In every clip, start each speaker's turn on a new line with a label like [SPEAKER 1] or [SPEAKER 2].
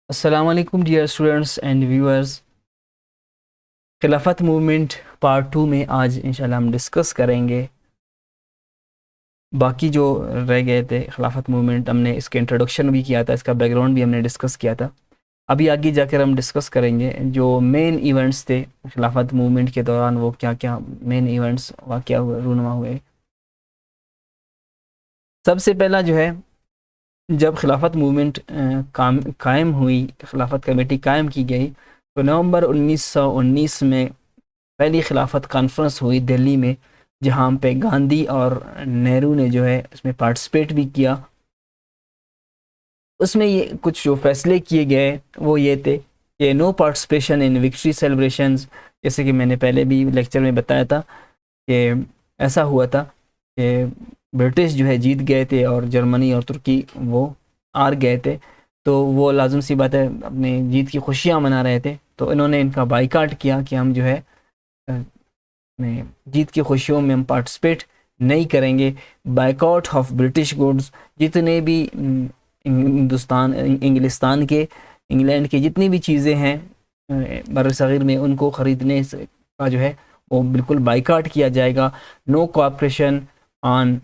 [SPEAKER 1] السلام علیکم dear students and viewers. خلافت موومنٹ پارٹ 2 میں آج انشاءاللہ ہم ڈسکس کریں گے باقی جو رہ گئے تھے. خلافت موومنٹ ہم نے اس کے انٹروڈکشن بھی کیا تھا، اس کا بیک گراؤنڈ بھی ہم نے ڈسکس کیا تھا. ابھی آگے جا کر ہم ڈسکس کریں گے جو مین ایونٹس تھے خلافت موومنٹ کے دوران، وہ کیا کیا مین ایونٹس واقعہ ہوئے، رونما ہوئے. سب سے پہلا جو ہے، جب خلافت موومنٹ قائم ہوئی، خلافت کمیٹی قائم کی گئی، تو نومبر 1919 میں پہلی خلافت کانفرنس ہوئی دہلی میں، جہاں پہ گاندھی اور نہرو نے جو ہے اس میں پارٹیسپیٹ بھی کیا. اس میں یہ کچھ جو فیصلے کیے گئے وہ یہ تھے کہ نو پارٹیسپیشن ان وکٹری سیلیبریشنز. جیسے کہ میں نے پہلے بھی لیکچر میں بتایا تھا کہ ایسا ہوا تھا کہ برٹش جو ہے جیت گئے تھے اور جرمنی اور ترکی وہ ہار گئے تھے، تو وہ لازم سی بات ہے اپنے جیت کی خوشیاں منا رہے تھے. تو انہوں نے ان کا بائیکاٹ کیا کہ ہم جو ہے جیت کی خوشیوں میں ہم پارٹیسپیٹ نہیں کریں گے. بائیکاٹ آف برٹش گوڈز، جتنے بھی ہندوستان انگلستان کے انگلینڈ کے جتنی بھی چیزیں ہیں بر صغیر میں، ان کو خریدنے کا جو ہے وہ بالکل بائیکاٹ کیا جائے گا. نو کوآپریشن آن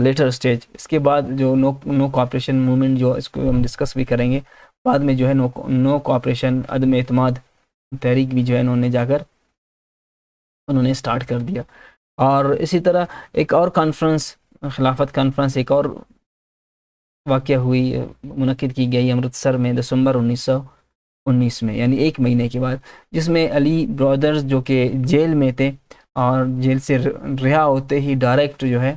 [SPEAKER 1] لیٹر اسٹیج. اس کے بعد جو نو کوآپریشن موومنٹ، جو اس کو ہم ڈسکس بھی کریں گے بعد میں، جو ہے نو کوآپریشن، عدم اعتماد تحریک بھی جو ہے انہوں نے جا کر انہوں نے اسٹارٹ کر دیا. اور اسی طرح ایک اور کانفرنس، خلافت کانفرنس ایک اور واقعہ ہوئی، منعقد کی گئی امرتسر میں دسمبر 1919 میں، یعنی ایک مہینے کے بعد، جس میں علی برادرز جو کہ جیل میں تھے اور جیل سے رہا ہوتے ہی ڈائریکٹ جو ہے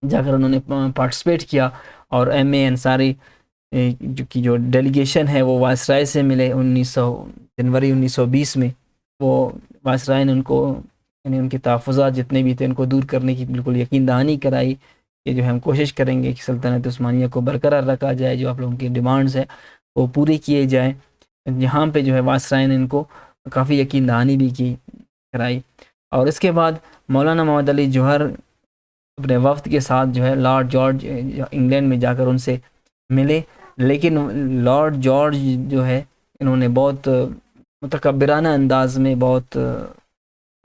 [SPEAKER 1] جا کر انہوں نے پارٹیسپیٹ کیا. اور ایم اے انصاری جو ڈیلیگیشن ہے وہ وائسرائے سے ملے جنوری 1920 میں. وہ وائسرائے نے ان کو، یعنی ان کے تحفظات جتنے بھی تھے ان کو دور کرنے کی بالکل یقین دہانی کرائی کہ جو ہے ہم کوشش کریں گے کہ سلطنت عثمانیہ کو برقرار رکھا جائے، جو آپ لوگوں کی ڈیمانڈز ہیں وہ پوری کیے جائیں. یہاں پہ جو ہے وائسرائے نے ان کو کافی یقین دہانی بھی کرائی. اور اس کے بعد مولانا محمد علی جوہر اپنے وفد کے ساتھ جو ہے لارڈ جارج انگلینڈ میں جا کر ان سے ملے. لیکن لارڈ جارج جو ہے انہوں نے بہت متکبرانہ انداز میں، بہت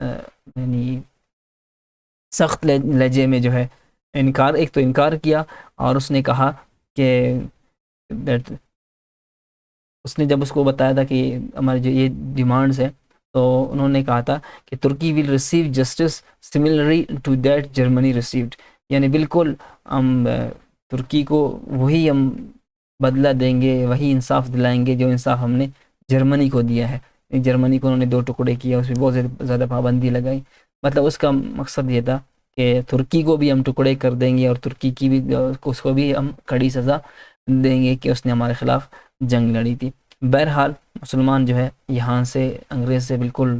[SPEAKER 1] یعنی سخت لہجے میں جو ہے ایک تو انکار کیا. اور اس نے کہا کہ اس نے جب اس کو بتایا تھا کہ ہمارے جو یہ ڈیمانڈز ہیں، تو انہوں نے کہا تھا کہ Turkey will receive justice similarly to that Germany received, یعنی بالکل ہم ترکی کو وہی ہم بدلہ دیں گے، وہی انصاف دلائیں گے جو انصاف ہم نے جرمنی کو دیا ہے. جرمنی کو انہوں نے 2 ٹکڑے کیا، اس میں بہت زیادہ پابندی لگائی. مطلب اس کا مقصد یہ تھا کہ ترکی کو بھی ہم ٹکڑے کر دیں گے اور ترکی کی بھی اس کو بھی ہم کڑی سزا دیں گے کہ اس نے ہمارے خلاف جنگ لڑی تھی. بہرحال مسلمان جو ہے یہاں سے انگریز سے بالکل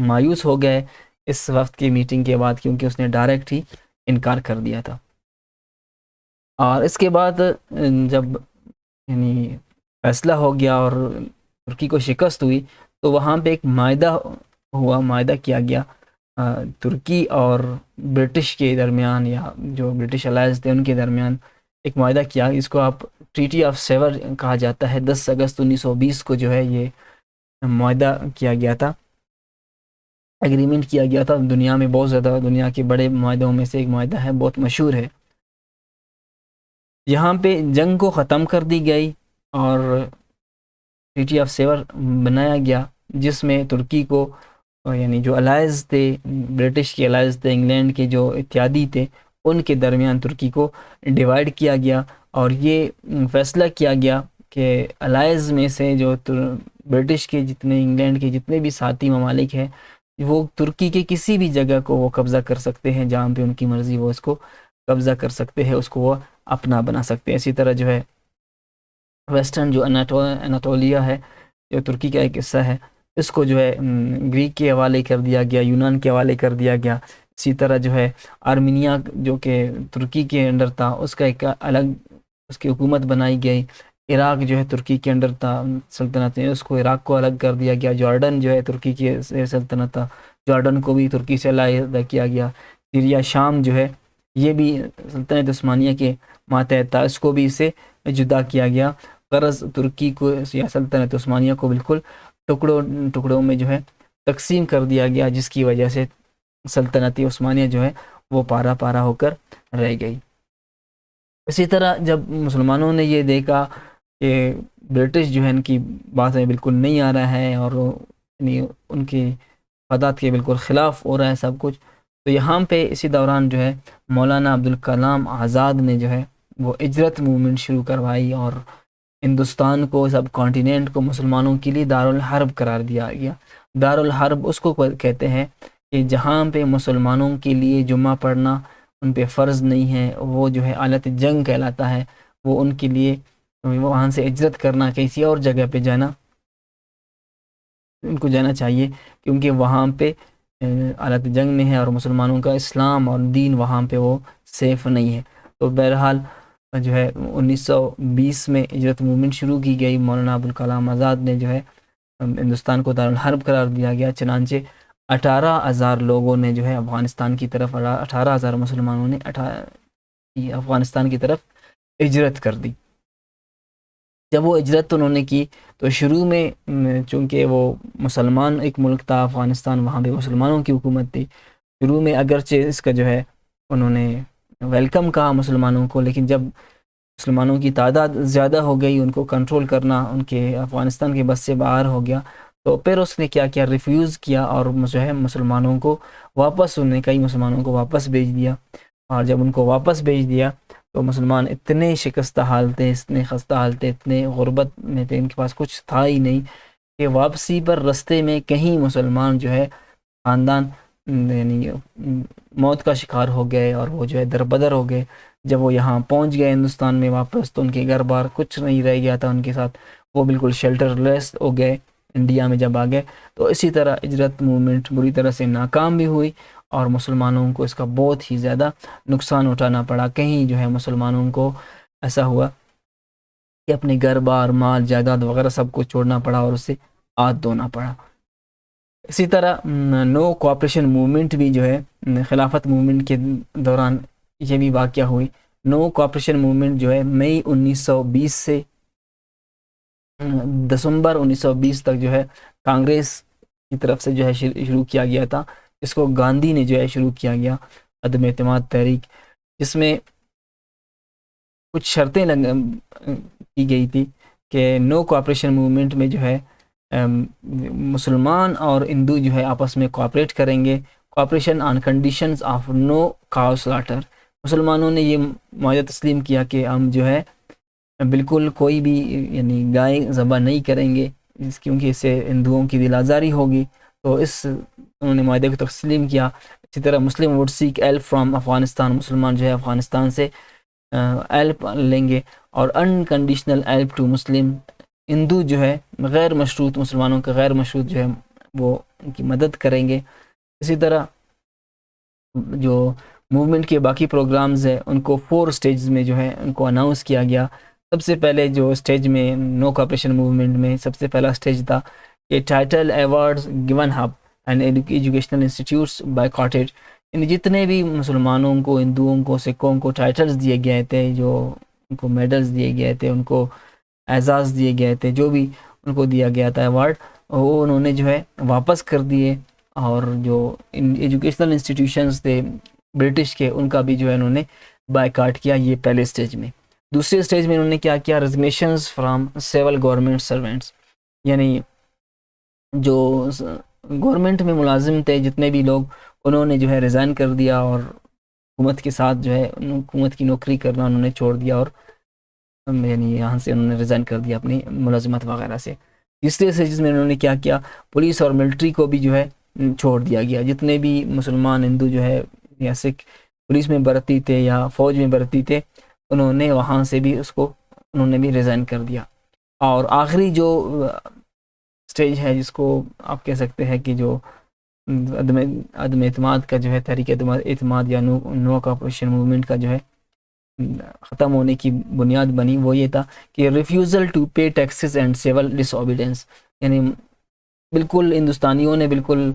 [SPEAKER 1] مایوس ہو گئے اس وقت کی میٹنگ کے بعد، کیونکہ اس نے ڈائریکٹ ہی انکار کر دیا تھا. اور اس کے بعد جب یعنی فیصلہ ہو گیا اور ترکی کو شکست ہوئی، تو وہاں پہ ایک معاہدہ ہوا، معاہدہ کیا گیا ترکی اور برٹش کے درمیان، یا جو برٹش الائز تھے ان کے درمیان ایک معاہدہ کیا. اس کو آپ ٹریٹی آف سیور کہا جاتا ہے. 10 اگست 1920 کو جو ہے یہ معاہدہ کیا گیا تھا، ایگریمنٹ کیا گیا تھا. دنیا میں بہت زیادہ، دنیا کے بڑے معاہدوں میں سے ایک معاہدہ ہے، بہت مشہور ہے. یہاں پہ جنگ کو ختم کر دی گئی اور ٹریٹی آف سیور بنایا گیا، جس میں ترکی کو، یعنی جو الائز تھے، برٹش کے الائز تھے، انگلینڈ کے جو اتحادی تھے، ان کے درمیان ترکی کو ڈیوائیڈ کیا گیا. اور یہ فیصلہ کیا گیا کہ الائز میں سے جو برٹش کے جتنے، انگلینڈ کے جتنے بھی ساتھی ممالک ہیں، وہ ترکی کے کسی بھی جگہ کو وہ قبضہ کر سکتے ہیں، جہاں پہ ان کی مرضی وہ اس کو قبضہ کر سکتے ہیں، اس کو وہ اپنا بنا سکتے ہیں. اسی طرح جو ہے ویسٹرن جو اناٹولیا ہے، جو ترکی کا ایک حصہ ہے، اس کو جو ہے گریک کے حوالے کر دیا گیا، یونان کے حوالے کر دیا گیا. اسی طرح جو ہے آرمینیا جو کہ ترکی کے انڈر تھا، اس کا ایک الگ اس کی حکومت بنائی گئی. عراق جو ہے ترکی کے انڈر تھا سلطنت میں، اس کو عراق کو الگ کر دیا گیا. جارڈن جو ہے ترکی کی سلطنت تھا، جارڈن کو بھی ترکی سے علیحدہ کیا گیا. سیریا شام جو ہے یہ بھی سلطنت عثمانیہ کے ماتحت تھا، اس کو بھی اسے جدا کیا گیا. غرض ترکی کو یا سلطنت عثمانیہ کو بالکل ٹکڑوں میں جو ہے تقسیم کر دیا گیا، جس کی وجہ سے سلطنت عثمانیہ جو ہے وہ پارا پارا ہو کر رہ گئی۔ اسی طرح جب مسلمانوں نے یہ دیکھا کہ برٹش جو ہے ان کی بات میں بالکل نہیں آ رہا ہے اور یعنی ان کی مفادات کے بالکل خلاف ہو رہا ہے سب کچھ، تو یہاں پہ اسی دوران جو ہے مولانا عبدالکلام آزاد نے جو ہے وہ ہجرت موومنٹ شروع کروائی، اور ہندوستان کو، سب کانٹیننٹ کو مسلمانوں کے لیے دارالحرب قرار دیا گیا۔ دارالحرب اس کو کہتے ہیں کہ جہاں پہ مسلمانوں کے لیے جمعہ پڑھنا ان پہ فرض نہیں ہے، وہ جو ہے آلت جنگ کہلاتا ہے، وہ ان کے لیے وہاں سے ہجرت کرنا، کسی اور جگہ پہ جانا ان کو جانا چاہیے، کیونکہ وہاں پہ آلت جنگ میں ہے اور مسلمانوں کا اسلام اور دین وہاں پہ وہ سیف نہیں ہے۔ تو بہرحال جو ہے 1920 میں ہجرت موومنٹ شروع کی گئی، مولانا ابوالکلام آزاد نے جو ہے ہندوستان کو دارالحرب قرار دیا گیا، چنانچہ 18,000 لوگوں نے جو ہے افغانستان کی طرف 18,000 مسلمانوں نے افغانستان کی طرف ہجرت کر دی۔ جب وہ ہجرت انہوں نے کی تو شروع میں چونکہ وہ مسلمان ایک ملک تھا افغانستان، وہاں پہ مسلمانوں کی حکومت تھی، شروع میں اگرچہ اس کا جو ہے انہوں نے ویلکم کہا مسلمانوں کو، لیکن جب مسلمانوں کی تعداد زیادہ ہو گئی، ان کو کنٹرول کرنا ان کے افغانستان کے بس سے باہر ہو گیا، تو پھر اس نے کیا کیا، ریفیوز کیا اور جو ہے مسلمانوں کو واپس، انہوں نے کئی مسلمانوں کو واپس بھیج دیا، اور جب ان کو واپس بھیج دیا تو مسلمان اتنے شکستہ حال تھے، اتنے خستہ حال تھے، اتنے غربت میں تھے، ان کے پاس کچھ تھا ہی نہیں، کہ واپسی پر رستے میں کہیں مسلمان جو ہے خاندان یعنی موت کا شکار ہو گئے اور وہ جو ہے دربدر ہو گئے۔ جب وہ یہاں پہنچ گئے ہندوستان میں واپس، تو ان کے گھر بار کچھ نہیں رہ گیا تھا ان کے ساتھ، وہ بالکل شیلٹر لیس ہو گئے انڈیا میں جب آ گئے۔ تو اسی طرح ہجرت موومنٹ بری طرح سے ناکام بھی ہوئی اور مسلمانوں کو اس کا بہت ہی زیادہ نقصان اٹھانا پڑا۔ کہیں جو ہے مسلمانوں کو ایسا ہوا کہ اپنے گھر بار، مال جائیداد وغیرہ سب کو چھوڑنا پڑا اور اسے ہاتھ دھونا پڑا۔ اسی طرح نو کوآپریشن موومنٹ بھی جو ہے خلافت موومنٹ کے دوران یہ بھی واقعہ ہوئی۔ نو کوآپریشن موومنٹ جو ہے مئی 1920 سے دسمبر 1920 تک جو ہے کانگریس کی طرف سے جو ہے شروع کیا گیا تھا، اس کو گاندھی نے جو ہے شروع کیا گیا، عدم اعتماد تحریک، جس میں کچھ شرطیں کی گئی تھی کہ نو کوآپریشن موومنٹ میں جو ہے مسلمان اور ہندو جو ہے آپس میں کوآپریٹ کریں گے، cooperation on conditions of no cow slaughter. مسلمانوں نے یہ معاہدہ تسلیم کیا کہ ہم جو ہے بالکل کوئی بھی یعنی گائے ذبح نہیں کریں گے، کیونکہ اس سے ہندوؤں کی دل آزاری ہوگی، تو انہوں نے معاہدے کو تسلیم کیا۔ اسی طرح Muslim would seek help from Afghanistan, مسلمان جو ہے افغانستان سے ہیلپ لیں گے، اور unconditional help to Muslim, Hindu جو ہے غیر مشروط، مسلمانوں کا غیر مشروط جو ہے وہ ان کی مدد کریں گے۔ اسی طرح جو موومنٹ کے باقی پروگرامز ہیں ان کو 4 سٹیجز میں جو ہے ان کو اناؤنس کیا گیا۔ سب سے پہلے جو سٹیج میں نو کوآپریشن موومنٹ میں سب سے پہلا سٹیج تھا کہ title awards given up and educational institutes boycotted, یعنی جتنے بھی مسلمانوں کو، ہندوؤں کو، سکھوں کو ٹائٹلز دیے گئے تھے، جو ان کو میڈلز دیے گئے تھے، ان کو اعزاز دیے گئے تھے، جو بھی ان کو دیا گیا تھا ایوارڈ، وہ انہوں نے جو ہے واپس کر دیے، اور جو ایجوکیشنل انسٹیٹیوشنز تھے برٹش کے ان کا بھی جو ہے انہوں نے بائیکاٹ کیا۔ یہ پہلے سٹیج میں۔ دوسرے سٹیج میں انہوں نے کیا کیا، ریزگنیشنز فرام سول گورنمنٹ سرونٹس، یعنی جو گورنمنٹ میں ملازم تھے جتنے بھی لوگ، انہوں نے جو ہے ریزائن کر دیا اور حکومت کے ساتھ جو ہے حکومت کی نوکری کرنا انہوں نے چھوڑ دیا، اور یعنی یہاں سے انہوں نے ریزائن کر دیا اپنی ملازمت وغیرہ سے۔ تیسرے سٹیج میں انہوں نے کیا کیا، پولیس اور ملٹری کو بھی جو ہے چھوڑ دیا گیا، جتنے بھی مسلمان ہندو جو ہے یا سکھ پولیس میں برتی تھے یا فوج میں برتی تھے، انہوں نے وہاں سے بھی انہوں نے بھی ریزائن کر دیا۔ اور آخری جو سٹیج ہے جس کو آپ کہہ سکتے ہیں کہ جو عدم اعتماد کا جو ہے، تحریک اعتماد یا نو کوآپریشن موومنٹ کا جو ہے ختم ہونے کی بنیاد بنی، وہ یہ تھا کہ refusal to pay taxes and civil disobedience, یعنی بالکل ہندوستانیوں نے بالکل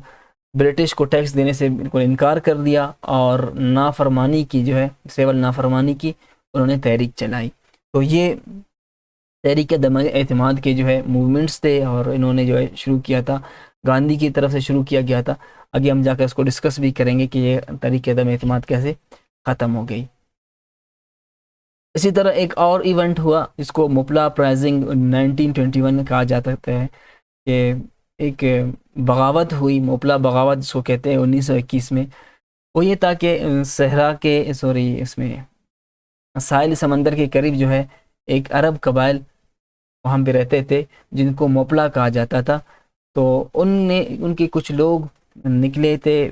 [SPEAKER 1] برٹش کو ٹیکس دینے سے بالکل انکار کر دیا، اور نافرمانی کی جو ہے، سول نافرمانی کی انہوں نے تحریک چلائی۔ تو یہ تحریک عدم اعتماد کے جو ہے موومنٹس تھے اور انہوں نے جو ہے شروع کیا تھا، گاندھی کی طرف سے شروع کیا گیا تھا. آگے ہم جا کر اس کو ڈسکس بھی کریں گے کہ یہ تحریک عدم اعتماد کیسے ختم ہو گئی. اسی طرح ایک اور ایونٹ ہوا جس کو موپلا اپرائزنگ 1921 کہا جاتا ہے، کہ ایک بغاوت ہوئی، موپلا بغاوت جس کو کہتے ہیں 1921 میں. وہ یہ تھا کہ صحرا کے اس میں ساحل سمندر کے قریب جو ہے ایک عرب قبائل وہاں پہ رہتے تھے جن کو موپلا کہا جاتا تھا. تو ان کے کچھ لوگ نکلے تھے،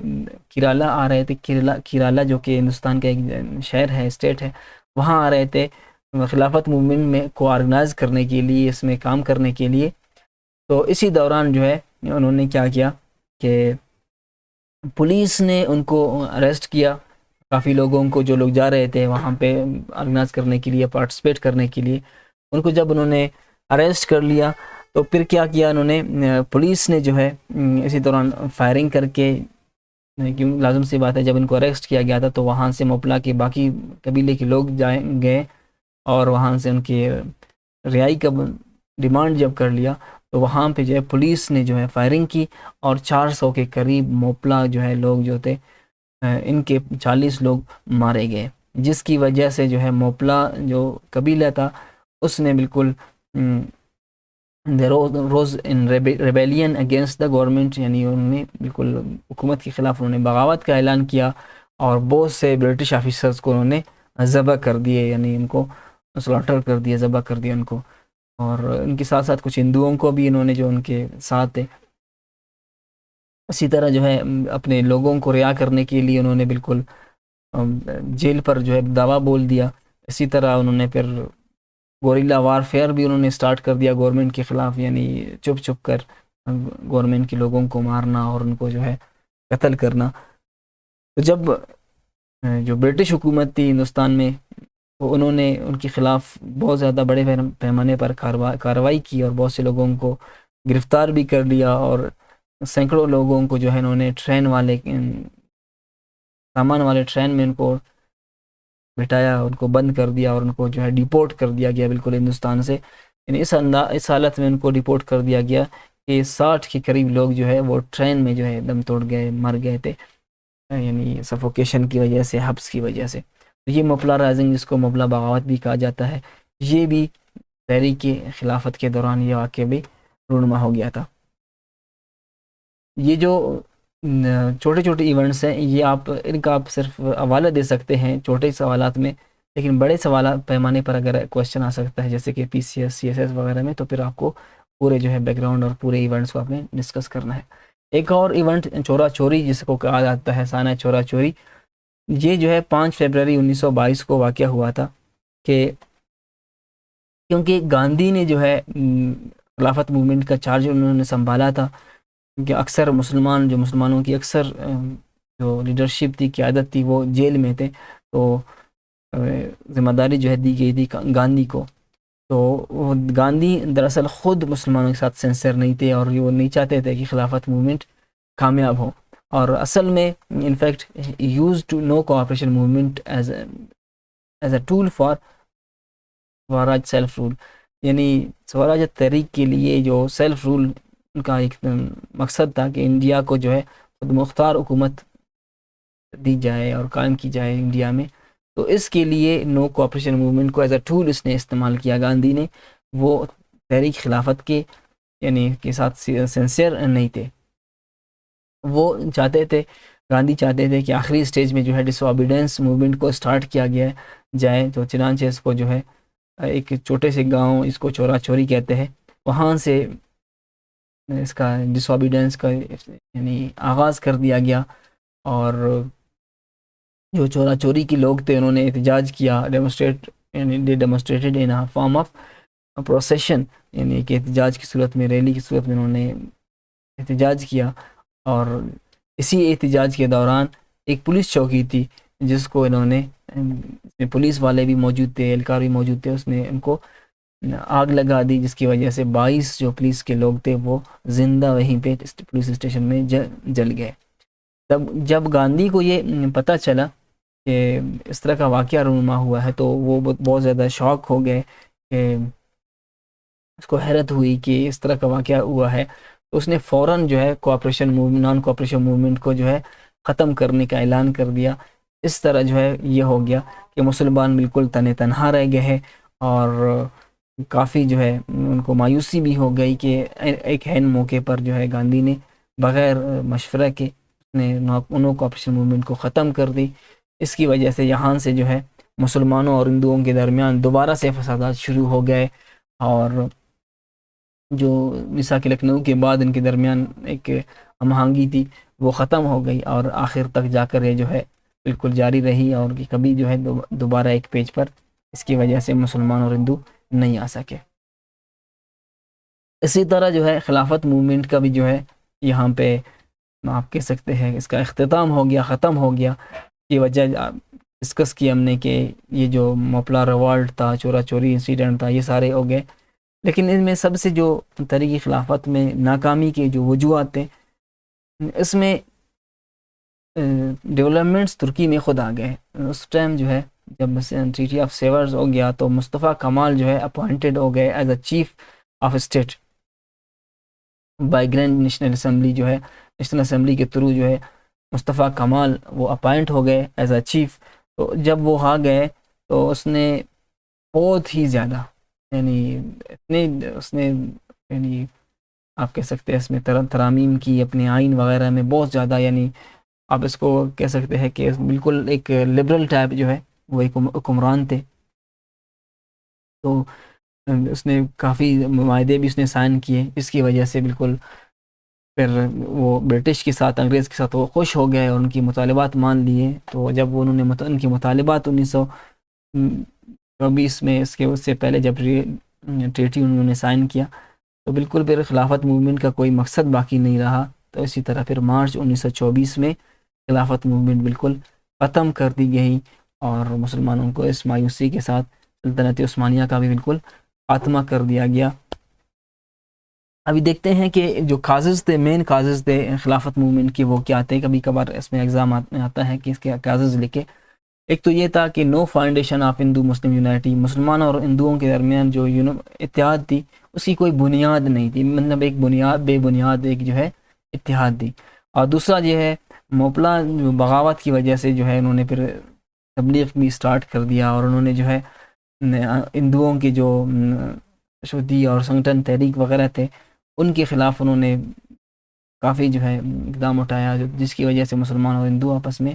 [SPEAKER 1] کیرالا آ رہے تھے، کیرالا جو کہ ہندوستان کا ایک شہر ہے، اسٹیٹ ہے، وہاں آ رہے تھے خلافت موومنٹ میں کو آرگنائز کرنے کے لیے، اس میں کام کرنے کے لیے. تو اسی دوران جو ہے انہوں نے کیا کیا کہ پولیس نے ان کو اریسٹ کیا، کافی لوگوں کو، جو لوگ جا رہے تھے وہاں پہ آرگنائز کرنے کے لیے، پارٹیسپیٹ کرنے کے لیے. ان کو جب انہوں نے اریسٹ کر لیا تو پھر کیا کیا انہوں نے، پولیس نے جو ہے اسی دوران فائرنگ کر کے، کیوں لازم سی بات ہے جب ان کو اریسٹ کیا گیا تھا تو وہاں سے موپلا کے باقی قبیلے کے لوگ گئے اور وہاں سے ان کی رہائی کا ڈیمانڈ جب کر لیا تو وہاں پہ جو ہے پولیس نے جو ہے فائرنگ کی اور 400 کے قریب موپلا جو ہے لوگ جو تھے، ان کے 40 لوگ مارے گئے، جس کی وجہ سے جو ہے موپلا جو قبیلہ تھا اس نے بالکل روز ان ریبیلین اگینسٹ دا گورنمنٹ، یعنی انہوں نے بالکل حکومت کے خلاف انہوں نے بغاوت کا اعلان کیا اور بہت سے برٹش آفیسرز کو انہوں نے ذبح کر دیے، یعنی ان کو سلاٹر کر دیا، ذبح کر دیا ان کو. اور ان کے ساتھ ساتھ کچھ ہندوؤں کو بھی انہوں نے جو ان کے ساتھ تھے. اسی طرح جو ہے اپنے لوگوں کو رہا کرنے کے لیے انہوں نے بالکل جیل پر جو ہے دعویٰ بول دیا. اسی طرح انہوں نے پھر گوریلا وار فیئر بھی انہوں نے سٹارٹ کر دیا گورنمنٹ کے خلاف، یعنی چھپ چھپ کر گورنمنٹ کے لوگوں کو مارنا اور ان کو جو ہے قتل کرنا. تو جب جو برٹش حکومت تھی ہندوستان میں، وہ انہوں نے ان کے خلاف بہت زیادہ بڑے پیمانے پر کارروائی کی اور بہت سے لوگوں کو گرفتار بھی کر لیا، اور سینکڑوں لوگوں کو جو ہے انہوں نے سامان والے ٹرین میں ان کو بٹھایا، ان کو بند کر دیا اور ان کو جو ہے ڈیپورٹ کر دیا گیا بالکل ہندوستان سے. یعنی اس حالت میں ان کو ڈیپورٹ کر دیا گیا کہ 60 کے قریب لوگ جو ہے وہ ٹرین میں جو ہے دم توڑ گئے، مر گئے تھے، یعنی سفوکیشن کی وجہ سے، حبس کی وجہ سے. یہ موپلا رائزنگ جس کو موپلا بغاوت بھی کہا جاتا ہے، یہ بھی تحریک خلافت کے دوران یہ واقعہ بھی رونما ہو گیا تھا. یہ جو چھوٹے چھوٹے ایونٹس ہیں، یہ ان کا آپ صرف حوالہ دے سکتے ہیں چھوٹے سوالات میں، لیکن بڑے سوالات پیمانے پر اگر کوشچن آ سکتا ہے جیسے کہ PCS CSS وغیرہ میں، تو پھر آپ کو پورے جو ہے بیک گراؤنڈ اور پورے ایونٹس کو آپ نے ڈسکس کرنا ہے. ایک اور ایونٹ چورا چوری جس کو کہا جاتا ہے، سانحہ چورا چوری، یہ جو ہے 5 فروری 1922 کو واقعہ ہوا تھا. کہ کیونکہ گاندھی نے جو ہے خلافت موومنٹ کا چارج انہوں نے سنبھالا تھا، کہ اکثر مسلمانوں کی اکثر جو لیڈرشپ تھی، قیادت تھی، وہ جیل میں تھے، تو ذمہ داری جو ہے دی گئی تھی گاندھی کو. تو وہ گاندھی دراصل خود مسلمانوں کے ساتھ سینسر نہیں تھے اور وہ نہیں چاہتے تھے کہ خلافت موومنٹ کامیاب ہو. اور اصل میں in fact use to no cooperation movement as a tool for Swaraj self rule, یعنی سوراج تحریک کے لیے جو سیلف رول ان کا ایک مقصد تھا کہ انڈیا کو جو ہے خود مختار حکومت دی جائے اور قائم کی جائے انڈیا میں. تو اس کے لیے نو کوآپریشن موومنٹ کو ایز اے ٹول اس نے استعمال کیا گاندھی نے. وہ تحریک خلافت کے یعنی کے ساتھ سینسر نہیں تھے. وہ چاہتے تھے، گاندھی چاہتے تھے کہ آخری سٹیج میں جو ہے ڈس اوبیڈینس موومنٹ کو سٹارٹ کیا جائے. تو چنانچہ اس کو جو ہے ایک چھوٹے سے گاؤں، اس کو چورا چوری کہتے ہیں، وہاں سے اس کا ڈس اوبیڈینس کا یعنی آغاز کر دیا گیا. اور جو چورا چوری کے لوگ تھے انہوں نے احتجاج کیا، demonstrated in form of procession, یعنی کہ احتجاج کی صورت میں، ریلی کی صورت میں انہوں نے احتجاج کیا. اور اسی احتجاج کے دوران ایک پولیس چوکی تھی جس کو انہوں نے، پولیس والے بھی موجود تھے، اہلکار بھی موجود تھے، اس نے ان کو آگ لگا دی، جس کی وجہ سے 22 جو پولیس کے لوگ تھے وہ زندہ وہیں پہ پولیس اسٹیشن میں جل گئے. جب گاندھی کو یہ پتہ چلا کہ اس طرح کا واقعہ رونما ہوا ہے تو وہ بہت زیادہ شاک ہو گئے کہ اس کو حیرت ہوئی کہ اس طرح کا واقعہ ہوا ہے، تو اس نے فوراً جو ہے نان کوآپریشن موومنٹ کو جو ہے ختم کرنے کا اعلان کر دیا۔ اس طرح جو ہے یہ ہو گیا کہ مسلمان بالکل تنہا رہ گئے ہیں، اور کافی جو ہے ان کو مایوسی بھی ہو گئی کہ ایک عین موقع پر جو ہے گاندھی نے بغیر مشورہ کے نے نو کوآپریشن موومنٹ کو ختم کر دی۔ اس کی وجہ سے یہاں سے جو ہے مسلمانوں اور ہندوؤں کے درمیان دوبارہ سے فسادات شروع ہو گئے، اور جو میثاق لکھنؤ کے بعد ان کے درمیان ایک ہم آہنگی تھی وہ ختم ہو گئی، اور آخر تک جا کر یہ جو ہے بالکل جاری رہی، اور کبھی جو ہے دوبارہ ایک پیج پر اس کی وجہ سے مسلمان اور ہندو نہیں آ سکے۔ اسی طرح جو ہے خلافت موومنٹ کا بھی جو ہے یہاں پہ آپ کہہ سکتے ہیں اس کا اختتام ہو گیا، ختم ہو گیا۔ کی وجہ ڈسکس کی ہم نے کہ یہ جو موپلا ریوالٹ تھا، چورا چوری انسیڈنٹ تھا، یہ سارے ہو گئے، لیکن ان میں سب سے جو تحریک خلافت میں ناکامی کے جو وجوہات تھے، اس میں ڈیولپمنٹس ترکی میں خود آ گئے۔ اس ٹائم جو ہے جب ٹریٹی آف سیورز ہو گیا تو مصطفیٰ کمال جو ہے اپوائنٹڈ ہو گئے as a chief of state by grand national assembly, جو ہے نیشنل اسمبلی کے تھرو جو ہے مصطفیٰ کمال وہ اپوائنٹ ہو گئے ایز اے چیف۔ تو جب وہ آ گئے تو اس نے بہت ہی زیادہ یعنی اتنے اس نے یعنی آپ کہہ سکتے ہیں اس میں ترامیم کی اپنے آئین وغیرہ میں بہت زیادہ، یعنی آپ اس کو کہہ سکتے ہیں کہ بالکل ایک لبرل ٹائپ جو ہے وہ ایک حکمران تھے۔ تو اس نے کافی معاہدے بھی اس نے سائن کیے، اس کی وجہ سے بالکل پھر وہ برٹش کے ساتھ، انگریز کے ساتھ وہ خوش ہو گئے اور ان کی مطالبات مان لیے۔ تو جب انہوں نے ان کی مطالبات 1924 میں اس سے پہلے جب ٹریٹی انہوں نے سائن کیا تو بالکل پھر خلافت موومنٹ کا کوئی مقصد باقی نہیں رہا۔ تو اسی طرح پھر مارچ 1924 میں خلافت موومنٹ بالکل ختم کر دی گئی، اور مسلمانوں کو اس مایوسی کے ساتھ سلطنت عثمانیہ کا بھی بالکل خاتمہ کر دیا گیا۔ ابھی دیکھتے ہیں کہ جو کازز تھے، مین کازز تھے خلافت موومنٹ کے، وہ کیا تھے۔ کبھی کبھار اس میں ایگزام میں آتا ہے کہ اس کے کازز لکھے۔ ایک تو یہ تھا کہ نو foundation of Hindu Muslim unity, مسلمانوں اور ہندوؤں کے درمیان جو اتحاد تھی اس کی کوئی بنیاد نہیں تھی، مطلب ایک بے بنیاد ایک جو ہے اتحاد تھی۔ اور دوسرا یہ ہے موپلا بغاوت کی وجہ سے جو ہے انہوں نے پھر تبلیغ بھی سٹارٹ کر دیا، اور انہوں نے جو ہے ہندوؤں کے جو شودی اور سنگٹن تحریک وغیرہ تھے ان کے خلاف انہوں نے کافی جو ہے اقدام اٹھایا، جس کی وجہ سے مسلمان اور ہندو آپس میں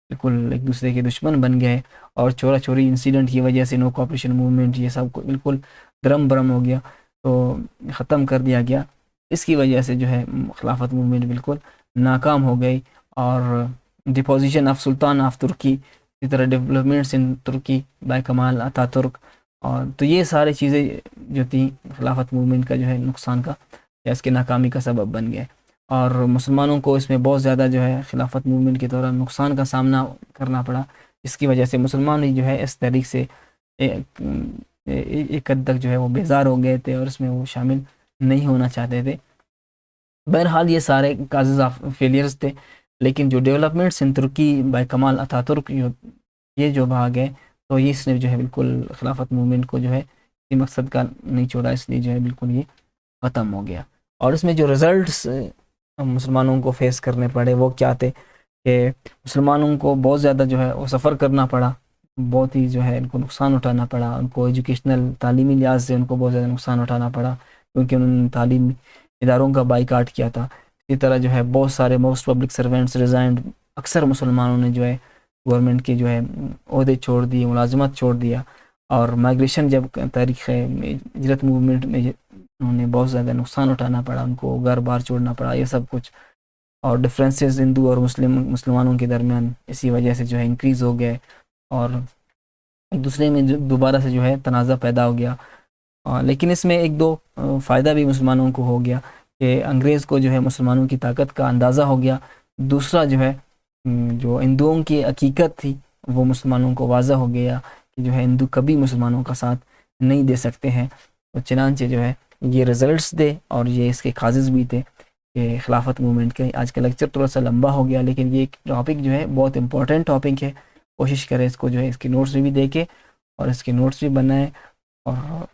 [SPEAKER 1] بالکل ایک دوسرے کے دشمن بن گئے، اور چورا چوری انسیڈنٹ کی وجہ سے نو کوآپریشن موومنٹ یہ سب کو بالکل درم برم ہو گیا، تو ختم کر دیا گیا۔ اس کی وجہ سے جو ہے خلافت موومنٹ بالکل ناکام ہو گئی، اور ڈپوزیشن آف سلطان آف ترکی، اسی طرح ڈیولپمنٹس ان ترکی بائی کمال اتا ترک، اور تو یہ سارے چیزیں جو تھیں خلافت موومنٹ کا جو ہے نقصان کا یا اس کے ناکامی کا سبب بن گئے، اور مسلمانوں کو اس میں بہت زیادہ جو ہے خلافت موومنٹ کے دوران نقصان کا سامنا کرنا پڑا، اس کی وجہ سے مسلمان ہی جو ہے اس تحریک سے ایک حد تک جو ہے وہ بیزار ہو گئے تھے، اور اس میں وہ شامل نہیں ہونا چاہتے تھے۔ بہرحال یہ سارے کازز آف فیلیئرز تھے، لیکن جو ڈیولپمنٹس ان ترکی بائی کمال اتا ترک یہ جو بھاگ ہے، تو یہ اس نے جو ہے بالکل خلافت موومنٹ کو جو ہے کسی مقصد کا نہیں چھوڑا، اس لیے جو ہے بالکل یہ ختم ہو گیا۔ اور اس میں جو رزلٹس مسلمانوں کو فیس کرنے پڑے وہ کیا تھے کہ مسلمانوں کو بہت زیادہ جو ہے وہ سفر کرنا پڑا، بہت ہی جو ہے ان کو نقصان اٹھانا پڑا، ان کو ایجوکیشنل تعلیمی لحاظ سے ان کو بہت زیادہ نقصان اٹھانا پڑا، کیونکہ انہوں نے تعلیمی اداروں کا بائیکاٹ کیا تھا۔ اسی طرح جو ہے بہت سارے موسٹ پبلک سرونٹس ریزائنڈ، اکثر مسلمانوں نے جو ہے گورنمنٹ کے جو ہے عہدے چھوڑ دیے، ملازمت چھوڑ دیا، اور مائگریشن جب تاریخ ہجرت موومنٹ میں انہوں نے بہت زیادہ نقصان اٹھانا پڑا، ان کو گھر بار چھوڑنا پڑا، یہ سب کچھ، اور ڈفرینسز ہندو اور مسلمانوں کے درمیان اسی وجہ سے جو ہے انکریز ہو گئے، اور ایک دوسرے میں دوبارہ سے جو ہے تنازع پیدا ہو گیا۔ لیکن اس میں ایک دو فائدہ بھی مسلمانوں کو ہو گیا کہ انگریز کو جو ہے مسلمانوں کی طاقت کا اندازہ ہو گیا، دوسرا جو ہے جو ہندوؤں کی حقیقت تھی وہ مسلمانوں کو واضح ہو گیا کہ جو ہے ہندو کبھی مسلمانوں کا ساتھ نہیں دے سکتے ہیں۔ تو چنانچہ جو ہے یہ رزلٹس تھے، اور یہ اس کے کازز بھی تھے کہ خلافت موومنٹ کے۔ آج کا لیکچر تھوڑا سا لمبا ہو گیا، لیکن یہ ایک ٹاپک جو ہے بہت امپورٹنٹ ٹاپک ہے، کوشش کریں اس کو جو ہے اس کے نوٹس بھی دیکھیں اور اس کے نوٹس بھی بنائیں، اور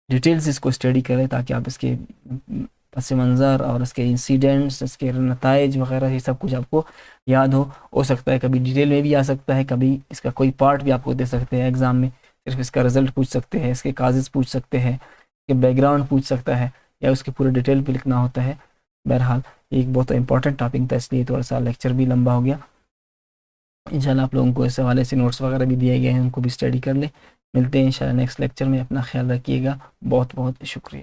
[SPEAKER 1] ڈیٹیل سے اس کو اسٹڈی کریں تاکہ آپ اس کے پس منظر اور اس کے انسیڈنٹس، اس کے نتائج وغیرہ یہ سب کچھ آپ کو یاد ہو سکتا ہے کبھی ڈیٹیل میں بھی آ سکتا ہے، کبھی اس کا کوئی پارٹ بھی آپ کو دے سکتے ہیں ایگزام میں، صرف اس کا رزلٹ پوچھ سکتے ہیں، اس کے کازز پوچھ سکتے ہیں، اس کے بیک گراؤنڈ پوچھ سکتا ہے، یا اس کے پورے ڈیٹیل پہ لکھنا ہوتا ہے۔ بہرحال یہ ایک بہت امپورٹنٹ ٹاپک تھا، اس لیے تھوڑا سا لیکچر بھی لمبا ہو گیا۔ انشاءاللہ آپ لوگوں کو اس حوالے سے نوٹس وغیرہ بھی دیے گئے ہیں، ان کو بھی اسٹڈی کر لیں۔ ملتے ہیں انشاءاللہ نیکسٹ لیکچر میں، اپنا خیال رکھیے گا، بہت بہت شکریہ۔